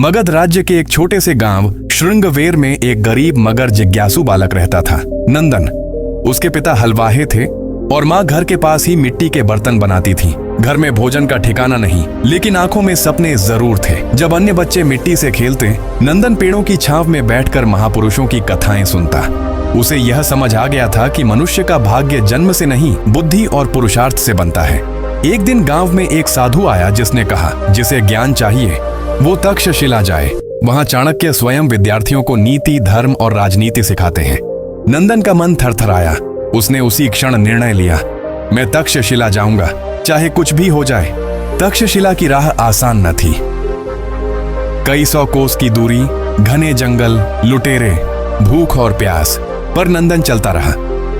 मगध राज्य के एक छोटे से गांव श्रृंगवेर में एक गरीब मगर जिज्ञासु बालक रहता था, नंदन। उसके पिता हलवाहे थे और माँ घर के पास ही मिट्टी के बर्तन बनाती थी। घर में भोजन का ठिकाना नहीं, लेकिन आंखों में सपने जरूर थे। जब अन्य बच्चे मिट्टी से खेलते, नंदन पेड़ों की छांव में बैठकर महापुरुषों की कथाएं सुनता। उसे यह समझ आ गया था कि मनुष्य का भाग्य जन्म से नहीं, बुद्धि और पुरुषार्थ से बनता है। एक दिन गांव में एक साधु आया जिसने कहा, जिसे ज्ञान चाहिए वो तक्षशिला जाए। वहां चाणक्य स्वयं विद्यार्थियों को नीति, धर्म और राजनीति सिखाते हैं। नंदन का मन थरथराया। उसने उसी क्षण निर्णय लिया, मैं तक्षशिला जाऊंगा, चाहे कुछ भी हो जाए। तक्षशिला की राह आसान न थी। कई सौ कोस की दूरी, घने जंगल, लुटेरे, भूख और प्यास, पर नंदन चलता रहा।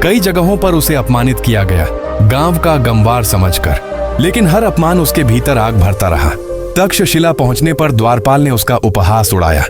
कई जगहों पर उसे अपमानित किया गया, गांव का गमवार समझकर, लेकिन हर अपमान उसके भीतर आग भरता रहा। तक्षशिला पहुंचने पर द्वारपाल ने उसका उपहास उड़ाया।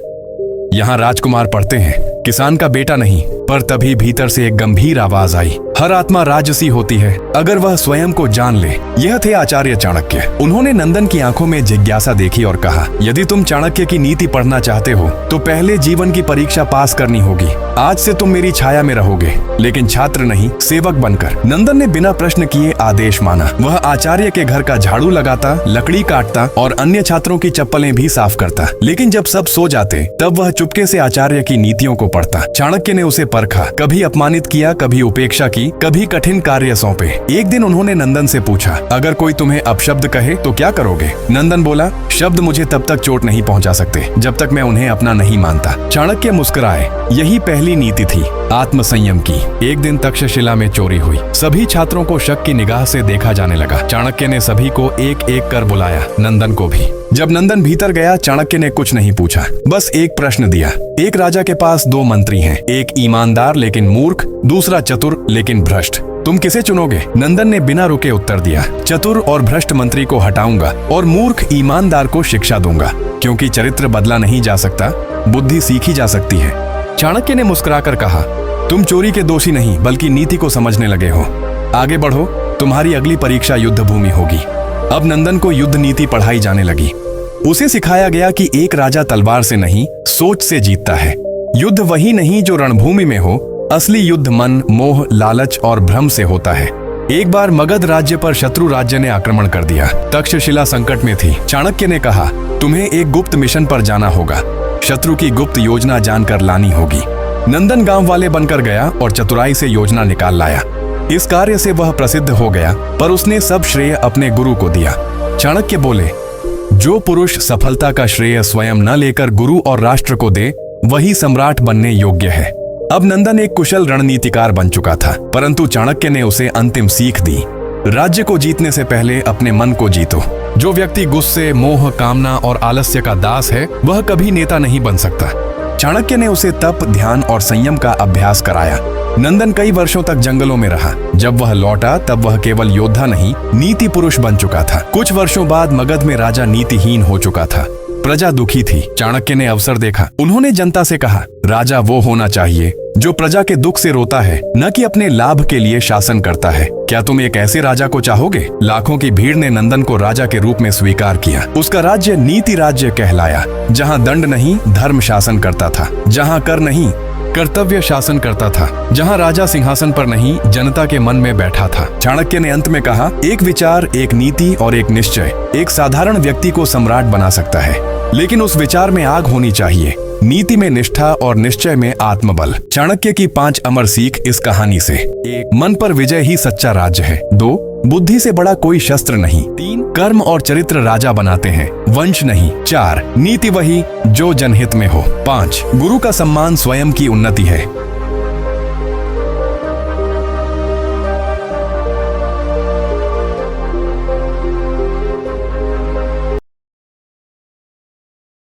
यहाँ राजकुमार पढ़ते हैं, किसान का बेटा नहीं। पर तभी भीतर से एक गंभीर आवाज आई, हर आत्मा राजसी होती है अगर वह स्वयं को जान ले। यह थे आचार्य चाणक्य। उन्होंने नंदन की आंखों में जिज्ञासा देखी और कहा, यदि तुम चाणक्य की नीति पढ़ना चाहते हो तो पहले जीवन की परीक्षा पास करनी होगी। आज से तुम मेरी छाया में रहोगे, लेकिन छात्र नहीं, सेवक बनकर। नंदन ने बिना प्रश्न किए आदेश माना। वह आचार्य के घर का झाड़ू लगाता, लकड़ी काटता और अन्य छात्रों की चप्पलें भी साफ करता। लेकिन जब सब सो जाते तब वह चुपके से आचार्य की नीतियों को पढ़ता। चाणक्य ने उसे परखा, कभी अपमानित किया, कभी उपेक्षा की, कभी कठिन कार्य सौंपे। एक दिन उन्होंने नंदन से पूछा, अगर कोई तुम्हें अपशब्द कहे तो क्या करोगे? नंदन बोला, शब्द मुझे तब तक चोट नहीं पहुंचा सकते जब तक मैं उन्हें अपना नहीं मानता। चाणक्य मुस्कुराए। यही पहली नीति थी, आत्मसंयम की। एक दिन तक्षशिला में चोरी हुई। सभी छात्रों को शक की निगाह से देखा जाने लगा। चाणक्य ने सभी को एक एक कर बुलाया, नंदन को भी। जब नंदन भीतर गया, चाणक्य ने कुछ नहीं पूछा, बस एक प्रश्न दिया। एक राजा के पास दो मंत्री हैं, एक ईमानदार लेकिन मूर्ख, दूसरा चतुर लेकिन भ्रष्ट। तुम किसे चुनोगे? नंदन ने बिना रुके उत्तर दिया, चतुर और भ्रष्ट मंत्री को हटाऊंगा और मूर्ख ईमानदार को शिक्षा दूंगा, क्योंकि चरित्र बदला नहीं जा सकता, बुद्धि सीखी जा सकती है। चाणक्य ने मुस्कुराकर कहा, तुम चोरी के दोषी नहीं बल्कि नीति को समझने लगे हो। आगे बढ़ो, तुम्हारी अगली परीक्षा युद्ध भूमि होगी। अब नंदन को युद्ध नीति पढ़ाई जाने लगी। उसे सिखाया गया कि एक राजा तलवार से नहीं, सोच से जीतता है। युद्ध वही नहीं जो रणभूमि में हो, असली युद्ध मन, मोह, लालच और भ्रम से होता है। एक बार मगध राज्य पर शत्रु राज्य ने आक्रमण कर दिया। तक्षशिला संकट में थी। चाणक्य ने कहा, तुम्हें एक गुप्त मिशन पर जाना होगा, शत्रु की गुप्त योजना जानकर लानी होगी। नंदन गांव वाले बनकर गया और चतुराई से योजना निकाल लाया। इस कार्य से वह प्रसिद्ध हो गया, पर उसने सब श्रेय अपने गुरु को दिया। चाणक्य बोले, जो पुरुष सफलता का श्रेय स्वयं न लेकर गुरु और राष्ट्र को दे, वही सम्राट बनने योग्य है। अब नंदन एक कुशल रणनीतिकार बन चुका था, परंतु चाणक्य ने उसे अंतिम सीख दी, राज्य को जीतने से पहले अपने मन को जीतो। जो व्यक्ति गुस्से, मोह, कामना और आलस्य का दास है, वह कभी नेता नहीं बन सकता। चाणक्य ने उसे तप, ध्यान और संयम का अभ्यास कराया। नंदन कई वर्षों तक जंगलों में रहा। जब वह लौटा तब वह केवल योद्धा नहीं, नीति पुरुष बन चुका था। कुछ वर्षों बाद मगध में राजा नीतिहीन हो चुका था। प्रजा दुखी थी। चाणक्य ने अवसर देखा। उन्होंने जनता से कहा, राजा वो होना चाहिए जो प्रजा के दुख से रोता है, न कि अपने लाभ के लिए शासन करता है। क्या तुम एक ऐसे राजा को चाहोगे? लाखों की भीड़ ने नंदन को राजा के रूप में स्वीकार किया। उसका राज्य नीति राज्य कहलाया, जहाँ दंड नहीं, धर्म शासन करता था, जहाँ कर नहीं, कर्तव्य शासन करता था, जहाँ राजा सिंहासन पर नहीं, जनता के मन में बैठा था। चाणक्य ने अंत में कहा, एक विचार, एक नीति और एक निश्चय एक साधारण व्यक्ति को सम्राट बना सकता है, लेकिन उस विचार में आग होनी चाहिए, नीति में निष्ठा और निश्चय में आत्मबल। चाणक्य की 5 अमर सीख इस कहानी से। 1. मन पर विजय ही सच्चा राज्य है। 2. बुद्धि से बड़ा कोई शस्त्र नहीं। 3. कर्म और चरित्र राजा बनाते हैं, वंश नहीं। 4. नीति वही जो जनहित में हो। 5. गुरु का सम्मान स्वयं की उन्नति है।